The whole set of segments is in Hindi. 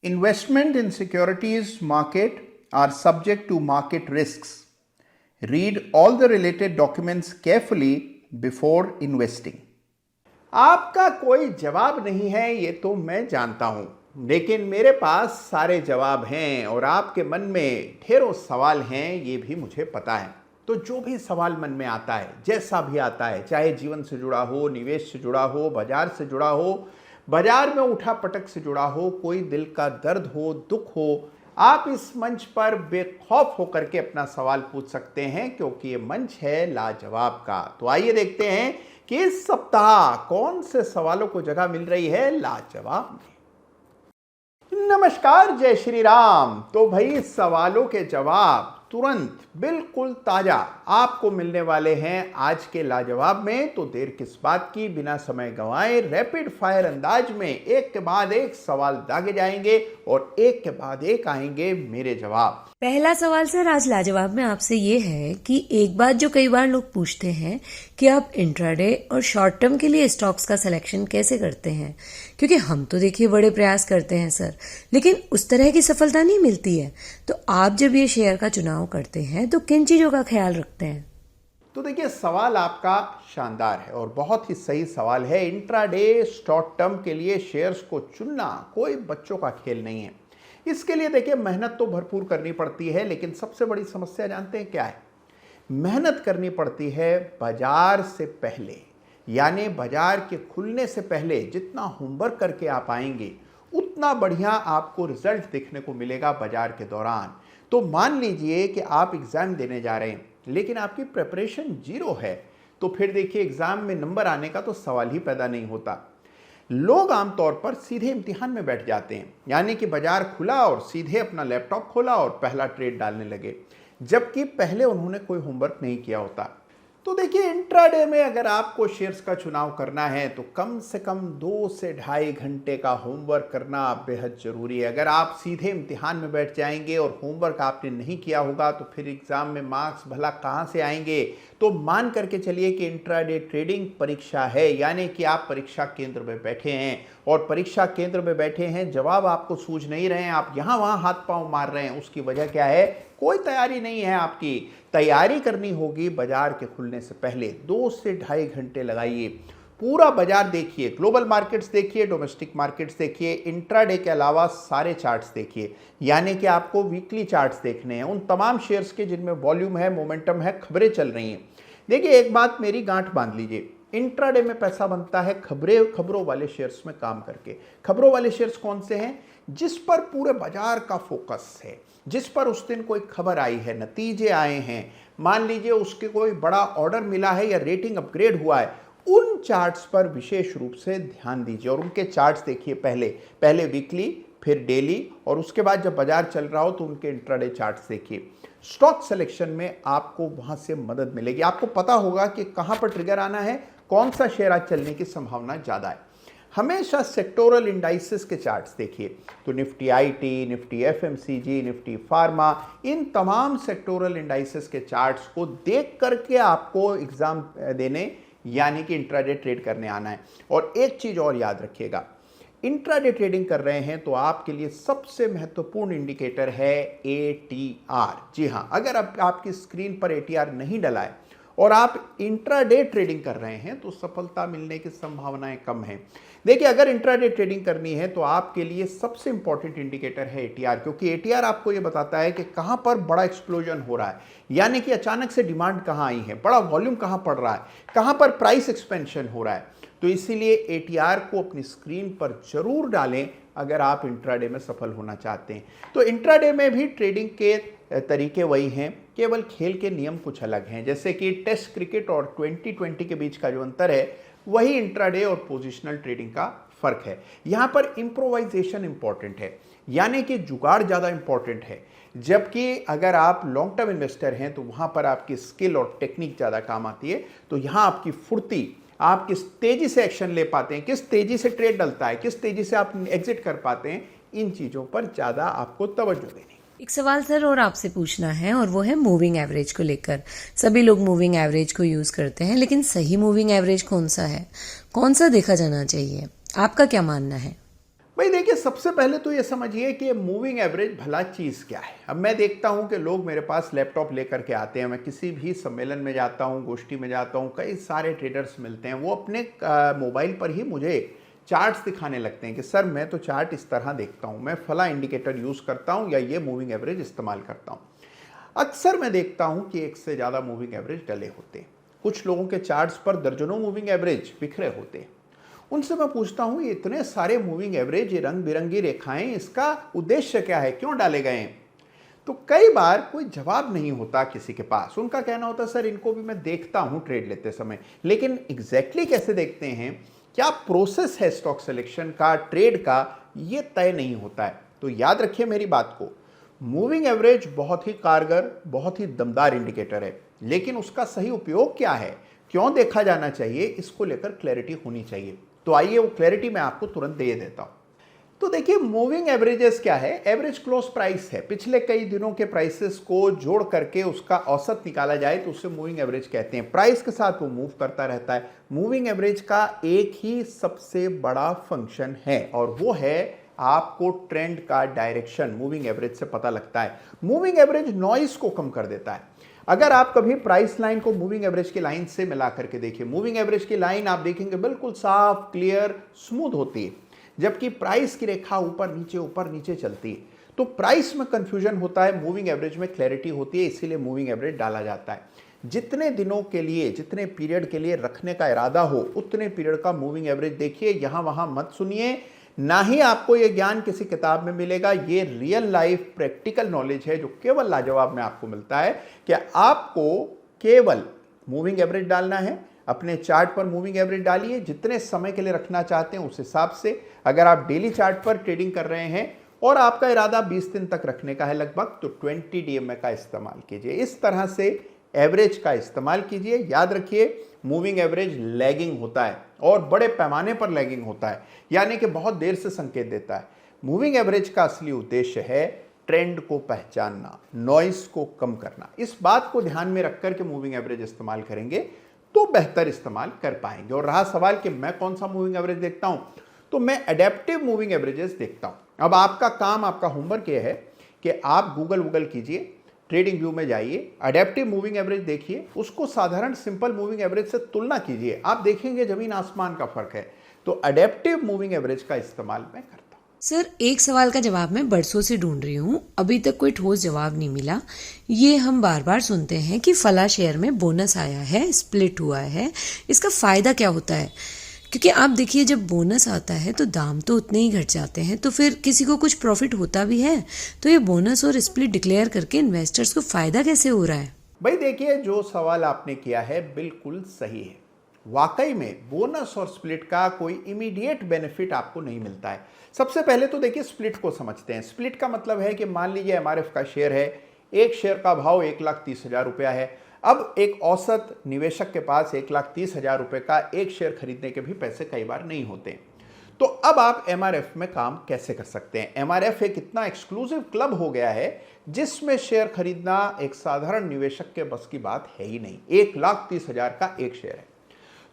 Investment in securities market are subject to market risks. Read all the related documents carefully before investing. आपका कोई जवाब नहीं है ये तो मैं जानता हूं, लेकिन मेरे पास सारे जवाब हैं और आपके मन में ढेरों सवाल हैं ये भी मुझे पता है। तो जो भी सवाल मन में आता है, जैसा भी आता है, चाहे जीवन से जुड़ा हो, निवेश से जुड़ा हो, बाजार से जुड़ा हो, बाजार में उठा पटक से जुड़ा हो, कोई दिल का दर्द हो, दुख हो, आप इस मंच पर बेखौफ होकर के अपना सवाल पूछ सकते हैं, क्योंकि ये मंच है लाजवाब का। तो आइए देखते हैं कि इस सप्ताह कौन से सवालों को जगह मिल रही है लाजवाब में। नमस्कार, जय श्री राम। तो भाई सवालों के जवाब तुरंत बिल्कुल ताजा आपको मिलने वाले हैं आज के लाजवाब में। तो देर किस बात की, बिना समय गंवाए रैपिड फायर अंदाज में एक के बाद एक सवाल दागे जाएंगे और एक के बाद एक आएंगे मेरे जवाब। पहला सवाल सर आज लाजवाब में आपसे ये है कि एक बात जो कई बार लोग पूछते हैं कि आप इंट्राडे और शॉर्ट टर्म के लिए स्टॉक्स का सिलेक्शन कैसे करते हैं, क्योंकि हम तो देखिए बड़े प्रयास करते हैं सर, लेकिन उस तरह की सफलता नहीं मिलती है। तो आप जब ये शेयर का चुनाव करते हैं तो किन चीजों का ख्याल रखते हैं? तो देखिए सवाल आपका शानदार है और बहुत ही सही सवाल है। इंट्राडे शॉर्ट टर्म के लिए शेयर्स को चुनना कोई बच्चों का खेल नहीं है। इसके लिए देखिए मेहनत तो भरपूर करनी पड़ती है, लेकिन सबसे बड़ी समस्या जानते हैं क्या है? मेहनत करनी पड़ती है बाजार से पहले, यानी बाजार के खुलने से पहले जितना होमवर्क करके आप आएंगे उतना बढ़िया आपको रिजल्ट देखने को मिलेगा बाजार के दौरान। तो मान लीजिए कि आप एग्जाम देने जा रहे हैं लेकिन आपकी प्रिपरेशन जीरो है, तो फिर देखिए एग्जाम में नंबर आने का तो सवाल ही पैदा नहीं होता। लोग आमतौर पर सीधे इम्तिहान में बैठ जाते हैं, यानी कि बाजार खुला और सीधे अपना लैपटॉप खोला और पहला ट्रेड डालने लगे, जबकि पहले उन्होंने कोई होमवर्क नहीं किया होता। तो देखिए इंट्राडे में अगर आपको शेयर्स का चुनाव करना है तो कम से कम 2 से ढाई घंटे का होमवर्क करना बेहद जरूरी है। अगर आप सीधे इम्तिहान में बैठ जाएंगे और होमवर्क आपने नहीं किया होगा तो फिर एग्जाम में मार्क्स भला कहाँ से आएंगे? तो मान करके चलिए कि इंट्राडे ट्रेडिंग परीक्षा है, यानी कि आप परीक्षा केंद्र में बैठे हैं और परीक्षा केंद्र में बैठे हैं, जवाब आपको सूझ नहीं रहे हैं, आप यहाँ वहाँ हाथ पांव मार रहे हैं। उसकी वजह क्या है? कोई तैयारी नहीं है। आपकी तैयारी करनी होगी बाजार के खुलने से पहले। 2 से ढाई घंटे लगाइए, पूरा बाजार देखिए, ग्लोबल मार्केट्स देखिए, डोमेस्टिक मार्केट्स देखिए, इंट्राडे के अलावा सारे चार्ट्स देखिए, यानी कि आपको वीकली चार्ट्स देखने हैं उन तमाम शेयर्स के जिनमें वॉल्यूम है, मोमेंटम है, खबरें चल रही हैं। देखिए एक बात मेरी गांठ बांध लीजिए, इंट्राडे में पैसा बनता है खबरों वाले शेयर्स में काम करके। खबरों वाले शेयर्स कौन से हैं? जिस पर पूरे बाजार का फोकस है, जिस पर उस दिन कोई खबर आई है, नतीजे आए हैं, मान लीजिए उसके कोई बड़ा ऑर्डर मिला है या रेटिंग अपग्रेड हुआ है, उन चार्ट्स पर विशेष रूप से ध्यान दीजिए और उनके चार्ट्स देखिए। पहले वीकली, फिर डेली, और उसके बाद जब बाजार चल रहा हो तो उनके इंट्राडे चार्ट्स देखिए। स्टॉक सिलेक्शन में आपको वहां से मदद मिलेगी। आपको पता होगा कि कहां पर ट्रिगर आना है, कौन सा शेयर आज चलने की संभावना ज्यादा है। हमेशा सेक्टोरल इंडाइसेस के चार्ट्स देखिए, तो Nifty IT, Nifty FMCG, Nifty pharma, इन तमाम सेक्टोरल इंडाइसेस के चार्ट्स को देख करके आपको एग्जाम देने यानी कि इंट्राडे ट्रेड करने आना है। और एक चीज और याद रखिएगा, इंट्राडे ट्रेडिंग कर रहे हैं तो आपके लिए सबसे महत्वपूर्ण इंडिकेटर है एटीआर। जी हां, अगर आपकी स्क्रीन पर एटीआर नहीं डला है और आप इंट्राडे ट्रेडिंग कर रहे हैं तो सफलता मिलने की संभावनाएं कम हैं। देखिए अगर इंट्राडे ट्रेडिंग करनी है तो आपके लिए सबसे इंपॉर्टेंट इंडिकेटर है एटीआर, क्योंकि एटीआर आपको यह बताता है कि कहां पर बड़ा एक्सप्लोजन हो रहा है, यानी कि अचानक से डिमांड कहां आई है, बड़ा वॉल्यूम कहां पड़ रहा है, कहां पर प्राइस एक्सपेंशन हो रहा है। तो इसीलिए एटीआर को अपनी स्क्रीन पर जरूर डालें अगर आप इंट्राडे में सफल होना चाहते हैं। तो इंट्राडे में भी ट्रेडिंग के तरीके वही हैं, केवल खेल के नियम कुछ अलग हैं। जैसे कि टेस्ट क्रिकेट और 2020 के बीच का जो अंतर है वही इंट्राडे और पोजिशनल ट्रेडिंग का फर्क है। यहाँ पर इम्प्रोवाइजेशन इंपॉर्टेंट है, यानी कि जुगाड़ ज़्यादा इंपॉर्टेंट है, जबकि अगर आप लॉन्ग टर्म इन्वेस्टर हैं तो वहाँ पर आपकी स्किल और टेक्निक ज़्यादा काम आती है। तो यहाँ आपकी फुर्ती, आप किस तेजी से एक्शन ले पाते हैं, किस तेजी से ट्रेड डलता है, किस तेजी से आप एग्जिट कर पाते हैं, इन चीज़ों पर ज़्यादा आपको तवज्जो देनी। एक सवाल सर और आपसे पूछना है और वो है मूविंग एवरेज को लेकर। सभी लोग मूविंग एवरेज को यूज करते हैं, लेकिन सही मूविंग एवरेज कौन सा है, कौन सा देखा जाना चाहिए, आपका क्या मानना है? भाई देखिए, सबसे पहले तो ये समझिए कि मूविंग एवरेज भला चीज़ क्या है। अब मैं देखता हूँ कि लोग मेरे पास लैपटॉप लेकर के आते हैं, मैं किसी भी सम्मेलन में जाता हूँ, गोष्ठी में जाता हूँ, कई सारे ट्रेडर्स मिलते हैं, वो अपने मोबाइल पर ही मुझे चार्ट्स दिखाने लगते हैं कि सर मैं तो चार्ट इस तरह देखता हूँ, मैं फला इंडिकेटर यूज़ करता हूँ या ये मूविंग एवरेज इस्तेमाल करता हूँ। अक्सर मैं देखता हूँ कि एक से ज़्यादा मूविंग एवरेज डले होते हैं। कुछ लोगों के चार्ट्स पर दर्जनों मूविंग एवरेज बिखरे होते हैं। उनसे मैं पूछता हूँ, ये इतने सारे मूविंग एवरेज, ये रंग बिरंगी रेखाएं, इसका उद्देश्य क्या है, क्यों डाले गए हैं? तो कई बार कोई जवाब नहीं होता किसी के पास। उनका कहना होता है सर इनको भी मैं देखता हूँ ट्रेड लेते समय, लेकिन एग्जैक्टली कैसे देखते हैं, क्या प्रोसेस है स्टॉक सिलेक्शन का, ट्रेड का, ये तय नहीं होता है। तो याद रखिए मेरी बात को, मूविंग एवरेज बहुत ही कारगर, बहुत ही दमदार इंडिकेटर है, लेकिन उसका सही उपयोग क्या है, क्यों देखा जाना चाहिए, इसको लेकर क्लैरिटी होनी चाहिए। तो आइए वो क्लैरिटी मैं आपको तुरंत दे देता हूं। तो देखिए, मूविंग एवरेजेस क्या है? एवरेज क्लोज प्राइस है। पिछले कई दिनों के प्राइसेस को जोड़ करके उसका औसत निकाला जाए तो उसे मूविंग एवरेज कहते हैं। प्राइस के साथ वो मूव करता रहता है। मूविंग एवरेज का एक ही सबसे बड़ा फंक्शन है और वो है आपको ट्रेंड का डायरेक्शन मूविंग एवरेज से पता लगता है। मूविंग एवरेज नॉइस को कम कर देता है। अगर आप कभी प्राइस लाइन को मूविंग एवरेज की लाइन से मिला करके देखिए, मूविंग एवरेज की लाइन आप देखेंगे बिल्कुल साफ, क्लियर, स्मूथ होती है, जबकि प्राइस की रेखा ऊपर नीचे चलती है। तो प्राइस में कंफ्यूजन होता है, मूविंग एवरेज में क्लैरिटी होती है, इसीलिए मूविंग एवरेज डाला जाता है। जितने दिनों के लिए, जितने पीरियड के लिए रखने का इरादा हो, उतने पीरियड का मूविंग एवरेज देखिए। यहां वहां मत सुनिए, ना ही आपको यह ज्ञान किसी किताब में मिलेगा। ये रियल लाइफ प्रैक्टिकल नॉलेज है जो केवल लाजवाब में आपको मिलता है कि आपको केवल मूविंग एवरेज डालना है। अपने चार्ट पर मूविंग एवरेज डालिए, जितने समय के लिए रखना चाहते हैं उस हिसाब से। अगर आप डेली चार्ट पर ट्रेडिंग कर रहे हैं और आपका इरादा 20 दिन तक रखने का है लगभग, तो 20 DMA का इस्तेमाल कीजिए। इस तरह से एवरेज का इस्तेमाल कीजिए। याद रखिए, मूविंग एवरेज लैगिंग होता है और बड़े पैमाने पर लैगिंग होता है, यानी कि बहुत देर से संकेत देता है। मूविंग एवरेज का असली उद्देश्य है ट्रेंड को पहचानना, नॉइस को कम करना। इस बात को ध्यान में रख करके मूविंग एवरेज इस्तेमाल करेंगे तो बेहतर इस्तेमाल कर पाएंगे। और रहा सवाल कि मैं कौन सा मूविंग एवरेज देखता हूं, तो मैं एडेप्टिव मूविंग एवरेजेस देखता हूं। अब आपका काम, आपका होमवर्क यह है कि आप गूगल कीजिए, ट्रेडिंग व्यू में जाइए, एडेप्टिव मूविंग एवरेज देखिए, उसको साधारण सिंपल मूविंग एवरेज से तुलना कीजिए। आप देखेंगे जमीन आसमान का फर्क है। तो एडेप्टिव मूविंग एवरेज का इस्तेमाल मैं करता हूं। सर, एक सवाल का जवाब मैं बरसों से ढूंढ रही हूँ, अभी तक कोई ठोस जवाब नहीं मिला। ये हम बार बार सुनते हैं कि फला शेयर में बोनस आया है, स्प्लिट हुआ है, इसका फायदा क्या होता है? क्योंकि आप देखिए, जब बोनस आता है तो दाम तो उतने ही घट जाते हैं, तो फिर किसी को कुछ प्रॉफिट होता भी है। तो ये बोनस और स्प्लिट डिक्लेयर करके इन्वेस्टर्स को फायदा कैसे हो रहा है? भाई देखिए, जो सवाल आपने किया है बिल्कुल सही है। वाकई में बोनस और स्प्लिट का कोई इमीडिएट बेनिफिट आपको नहीं मिलता है। सबसे पहले तो देखिए स्प्लिट को समझते हैं। स्प्लिट का मतलब है कि मान लीजिए MRF का शेयर है, एक शेयर का भाव 1,30,000 रुपया है। अब एक औसत निवेशक के पास 1,30,000 रुपये का एक शेयर खरीदने के भी पैसे कई बार नहीं होते। तो अब आप MRF में काम कैसे कर सकते हैं? MRF एक इतना एक्सक्लूसिव क्लब हो गया है जिसमें शेयर खरीदना एक साधारण निवेशक के बस की बात है ही नहीं। 1,30,000 का एक शेयर है।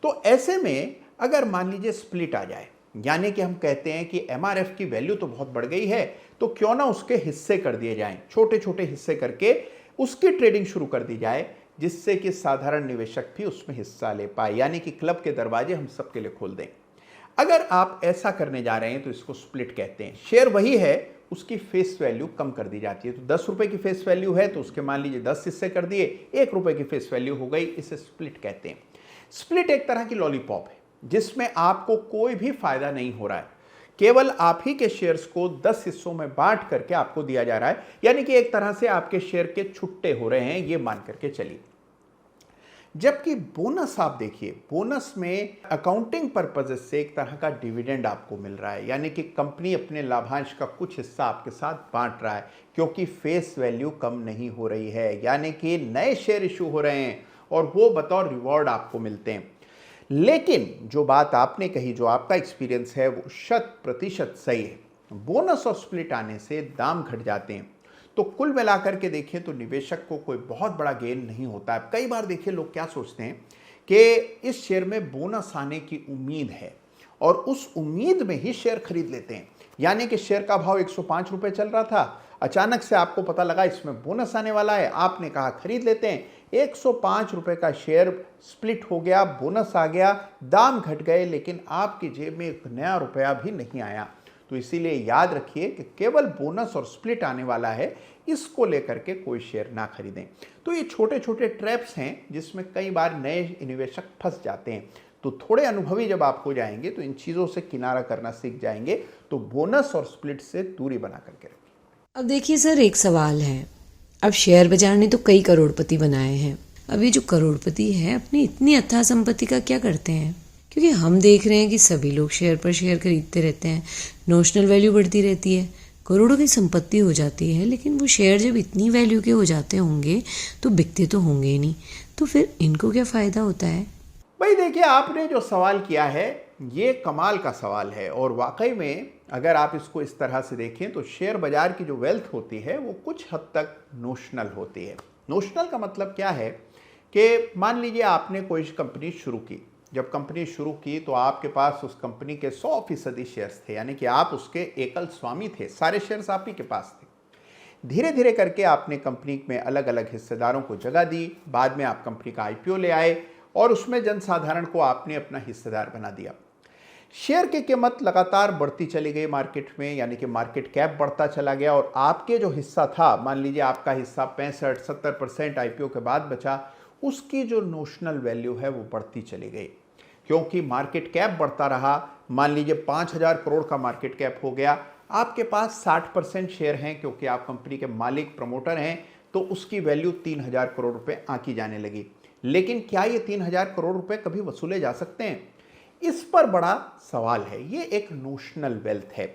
तो ऐसे में अगर मान लीजिए स्प्लिट आ जाए, यानी कि हम कहते हैं कि MRF की वैल्यू तो बहुत बढ़ गई है, तो क्यों ना उसके हिस्से कर दिए जाएं, छोटे छोटे हिस्से करके उसकी ट्रेडिंग शुरू कर दी जाए, जिससे कि साधारण निवेशक भी उसमें हिस्सा ले पाए, यानी कि क्लब के दरवाजे हम सबके लिए खोल दें। अगर आप ऐसा करने जा रहे हैं तो इसको स्प्लिट कहते हैं। शेयर वही है, उसकी फेस वैल्यू कम कर दी जाती है। तो 10 रुपए की फेस वैल्यू है तो उसके मान लीजिए 10 हिस्से कर दिए, 1 रुपए की फेस वैल्यू हो गई, इसे स्प्लिट कहते हैं। स्प्लिट एक तरह की लॉलीपॉप है जिसमें आपको कोई भी फायदा नहीं हो रहा है, केवल आप ही के शेयर्स को 10 हिस्सों में बांट करके आपको दिया जा रहा है, यानी कि एक तरह से आपके शेयर के छुट्टे हो रहे हैं, ये मान करके चलिए। जबकि बोनस आप देखिए, बोनस में अकाउंटिंग पर्पज से एक तरह का डिविडेंड आपको मिल रहा है, यानी कि कंपनी अपने लाभांश का कुछ हिस्सा आपके साथ बांट रहा है, क्योंकि फेस वैल्यू कम नहीं हो रही है, यानी कि नए शेयर इशू हो रहे हैं और वो बतौर रिवॉर्ड आपको मिलते हैं। लेकिन जो बात आपने कही, जो आपका एक्सपीरियंस है, वो 100% सही है। बोनस और स्प्लिट आने से दाम घट जाते हैं, तो कुल मिलाकर के देखें तो निवेशक को कोई बहुत बड़ा गेन नहीं होता है। कई बार देखिए लोग क्या सोचते हैं कि इस शेयर में बोनस आने की उम्मीद है और उस उम्मीद में ही शेयर खरीद लेते हैं, यानी कि शेयर का भाव 105 रुपए चल रहा था, अचानक से आपको पता लगा इसमें बोनस आने वाला है, आपने कहा खरीद लेते हैं। 105 रुपए का शेयर स्प्लिट हो गया, बोनस आ गया, दाम घट गए, लेकिन आपकी जेब में एक नया रुपया भी नहीं आया। तो इसीलिए याद रखिए कि केवल बोनस और स्प्लिट आने वाला है, इसको लेकर के कोई शेयर ना खरीदें। तो ये छोटे छोटे ट्रैप्स हैं जिसमें कई बार नए निवेशक फंस जाते हैं। तो थोड़े अनुभवी जब आप हो जाएंगे तो इन चीज़ों से किनारा करना सीख जाएंगे। तो बोनस और स्प्लिट से दूरी बना करके रखें। अब देखिए सर, एक सवाल है। अब शेयर बाजार ने तो कई करोड़पति बनाए हैं। अब ये जो करोड़पति हैं अपनी इतनी अथाह संपत्ति का क्या करते हैं? क्योंकि हम देख रहे हैं कि सभी लोग शेयर पर शेयर खरीदते रहते हैं, नोशनल वैल्यू बढ़ती रहती है, करोड़ों की संपत्ति हो जाती है, लेकिन वो शेयर जब इतनी वैल्यू के हो जाते होंगे तो बिकते तो होंगे ही नहीं। तो फिर इनको क्या फ़ायदा होता है? भाई देखिए, आपने जो सवाल किया है ये कमाल का सवाल है, और वाकई में अगर आप इसको इस तरह से देखें तो शेयर बाजार की जो वेल्थ होती है वो कुछ हद तक नोशनल होती है। नोशनल का मतलब क्या है कि मान लीजिए आपने कोई कंपनी शुरू की, जब कंपनी शुरू की तो आपके पास उस कंपनी के 100% शेयर्स थे, यानी कि आप उसके एकल स्वामी थे, सारे शेयर्स आप ही के पास थे। धीरे धीरे करके आपने कंपनी में अलग अलग हिस्सेदारों को जगह दी, बाद में आप कंपनी का आईपीओ ले आए और उसमें जनसाधारण को आपने अपना हिस्सेदार बना दिया। शेयर की कीमत लगातार बढ़ती चली गई मार्केट में, यानी कि मार्केट कैप बढ़ता चला गया, और आपके जो हिस्सा था, मान लीजिए आपका हिस्सा 65-70% आईपीओ के बाद बचा, उसकी जो नोशनल वैल्यू है वो बढ़ती चली गई, क्योंकि मार्केट कैप बढ़ता रहा। मान लीजिए 5,000 करोड़ का मार्केट कैप हो गया, आपके पास 60% शेयर हैं, क्योंकि आप कंपनी के मालिक प्रमोटर हैं, तो उसकी वैल्यू 3,000 करोड़ रुपए आंकी जाने लगी। लेकिन क्या ये 3,000 करोड़ रुपए कभी वसूले जा सकते हैं? इस पर बड़ा सवाल है। ये एक नोशनल वेल्थ है।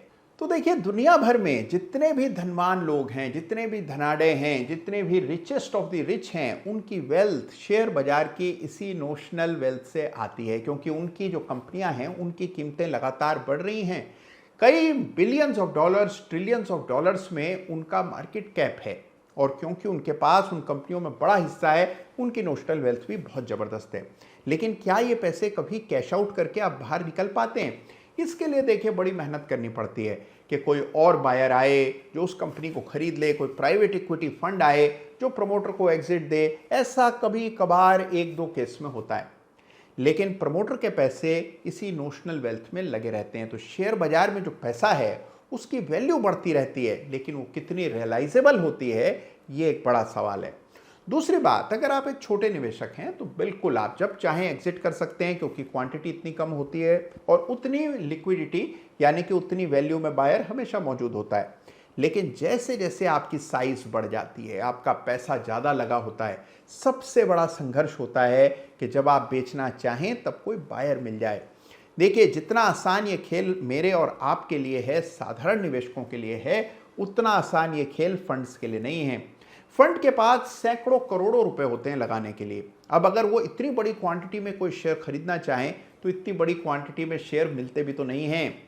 तो देखिए, दुनिया भर में जितने भी धनवान लोग हैं, जितने भी धनाढ़े हैं, जितने भी रिचेस्ट ऑफ द रिच हैं, उनकी वेल्थ शेयर बाजार की इसी नोशनल वेल्थ से आती है, क्योंकि उनकी जो कंपनियां हैं उनकी कीमतें लगातार बढ़ रही हैं। कई billions of dollars, trillions of dollars में उनका मार्केट कैप है, और क्योंकि उनके पास उन कंपनियों में बड़ा हिस्सा है, उनकी नोशनल वेल्थ भी बहुत ज़बरदस्त है। लेकिन क्या ये पैसे कभी कैश आउट करके आप बाहर निकल पाते हैं? इसके लिए देखिए बड़ी मेहनत करनी पड़ती है कि कोई और बायर आए जो उस कंपनी को खरीद ले, कोई प्राइवेट इक्विटी फंड आए जो प्रमोटर को एग्जिट दे। ऐसा कभी कभार 1-2 केस में होता है, लेकिन प्रमोटर के पैसे इसी नोशनल वेल्थ में लगे रहते हैं। तो शेयर बाजार में जो पैसा है उसकी वैल्यू बढ़ती रहती है, लेकिन वो कितनी रियलाइजेबल होती है ये एक बड़ा सवाल है। दूसरी बात, अगर आप एक छोटे निवेशक हैं तो बिल्कुल आप जब चाहें एग्जिट कर सकते हैं, क्योंकि क्वांटिटी इतनी कम होती है और उतनी लिक्विडिटी यानी कि उतनी वैल्यू में बायर हमेशा मौजूद होता है। लेकिन जैसे जैसे आपकी साइज बढ़ जाती है, आपका पैसा ज़्यादा लगा होता है, सबसे बड़ा संघर्ष होता है कि जब आप बेचना चाहें तब कोई बायर मिल जाए। देखिए, जितना आसान ये खेल मेरे और आपके लिए है, साधारण निवेशकों के लिए है, उतना आसान ये खेल फंड्स के लिए नहीं है। फंड के पास सैकड़ों करोड़ों रुपए होते हैं लगाने के लिए। अब अगर वो इतनी बड़ी क्वांटिटी में कोई शेयर खरीदना चाहें तो इतनी बड़ी क्वांटिटी में शेयर मिलते भी तो नहीं हैं,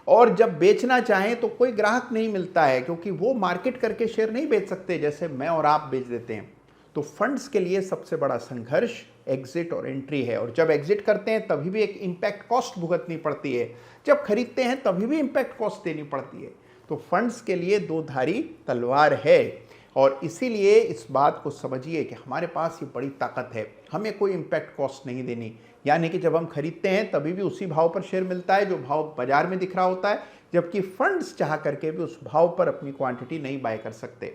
और जब बेचना चाहें तो कोई ग्राहक नहीं मिलता है, क्योंकि वो मार्केट करके शेयर नहीं बेच सकते जैसे मैं और आप बेच देते हैं। तो फंड्स के लिए सबसे बड़ा संघर्ष एग्जिट और एंट्री है, और जब एग्जिट करते हैं तभी भी एक इम्पैक्ट कॉस्ट भुगतनी पड़ती है, जब खरीदते हैं तभी भी इम्पैक्ट कॉस्ट देनी पड़ती है। तो फंड्स के लिए दो धारी तलवार है, और इसीलिए इस बात को समझिए कि हमारे पास ये बड़ी ताकत है, हमें कोई इम्पैक्ट कॉस्ट नहीं देनी। यानी कि जब हम खरीदते हैं तभी भी उसी भाव पर शेयर मिलता है जो भाव बाजार में दिख रहा होता है, जबकि फंड्स चाह करके भी उस भाव पर अपनी क्वांटिटी नहीं बाय कर सकते।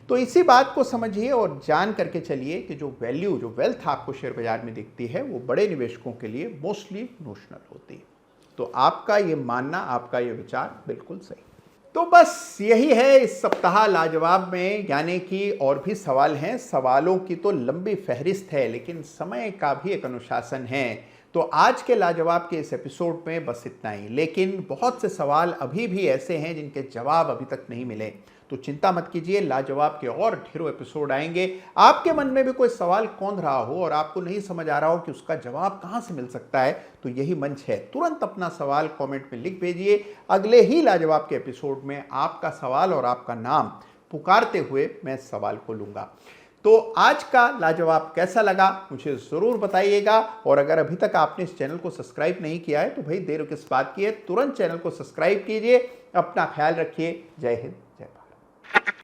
तो इसी बात को समझिए और जान करके चलिए कि जो वैल्यू, जो वेल्थ आपको शेयर बाजार में दिखती है वो बड़े निवेशकों के लिए मोस्टली नोशनल होती है। तो आपका ये मानना, आपका ये विचार बिल्कुल सही। तो बस यही है इस सप्ताह लाजवाब में, यानी कि और भी सवाल हैं, सवालों की तो लंबी फहरिस्त है, लेकिन समय का भी एक अनुशासन है। तो आज के लाजवाब के इस एपिसोड में बस इतना ही, लेकिन बहुत से सवाल अभी भी ऐसे हैं जिनके जवाब अभी तक नहीं मिले। तो चिंता मत कीजिए, लाजवाब के और ढेरों एपिसोड आएंगे। आपके मन में भी कोई सवाल कौंध रहा हो और आपको नहीं समझ आ रहा हो कि उसका जवाब कहां से मिल सकता है, तो यही मंच है। तुरंत अपना सवाल कमेंट में लिख भेजिए। अगले ही लाजवाब के एपिसोड में आपका सवाल और आपका नाम पुकारते हुए मैं सवाल को लूंगा। तो आज का लाजवाब कैसा लगा मुझे ज़रूर बताइएगा, और अगर अभी तक आपने इस चैनल को सब्सक्राइब नहीं किया है तो भाई देर किस बात की है, तुरंत चैनल को सब्सक्राइब कीजिए। अपना ख्याल रखिए। जय हिंद, जय भारत।